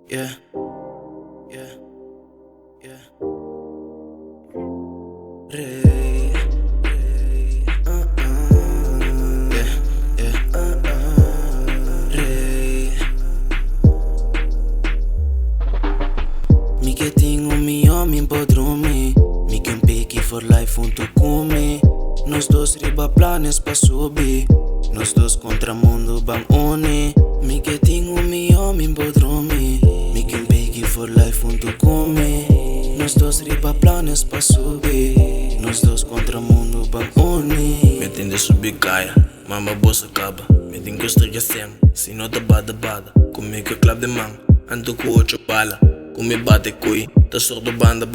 Yeah, yeah, yeah. Rey, yeah, yeah, Rey. Mi que tenho mi homem podrome. Mi que pique for life junto comigo. Nós dois riba planos pra subir. Nós dois contra mundo bang une. Mi que tenho mi homem podrome. Mi que pique for life junto comigo. Nós dois riba planos pra subir. Nós dois contra mundo bang une. Me tem de subir caia, mama bolsa acaba. Me tem que estrega sem, se não tá bada. Comigo é club de man, ando com 8 bala. Com me bate coi, tá sordo banda.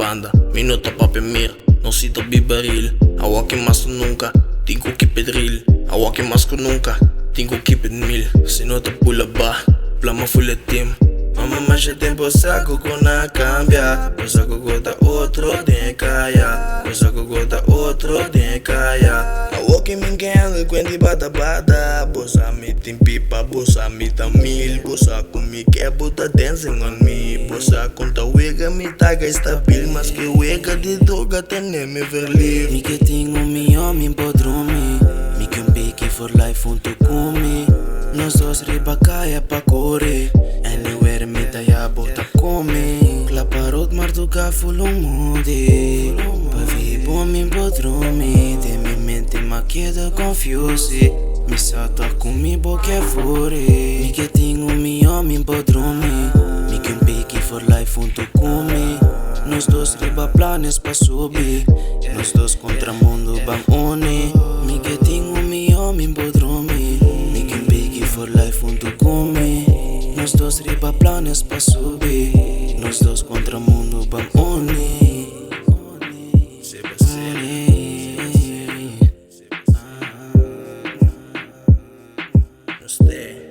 Me nota papi mir, não cito bibaril. A walk mas nunca, tenho que pedril. A walk mas nunca, tenho que pedmil. Se não tá pula ba, plama full team. Mama mas é tempo saco com na cambia. O saco gota outro de caia. O saco gota outro de caia. A walk me engano quando bata. Bossa me tem pipa, bossa me tá mil. Bossa comigo é bota dancing on me. Bossa conta wega me taga estabil. Mas que wega de droga tem me verliv. Mi que tenho mi homem podrome. Mi que pique for life junto comigo. Nós dois riba caia pra correr. Anywhere me tá ya bota come. Claparot mar do full mude. Pa vivo mi podrome. De mi mente ma queda confuse. Mi salta com mi boca fore. Mi que tenho mi homem podrome. Mi que pique for life junto comigo. Nós dois riba planos pra subir. Nós dois contra mundo bang une. Mi que tenho mi homem podrome. Mi que pique for life junto comigo. Nós dois riba planos pra subir. Nós dois contra mundo bang une. Não sei.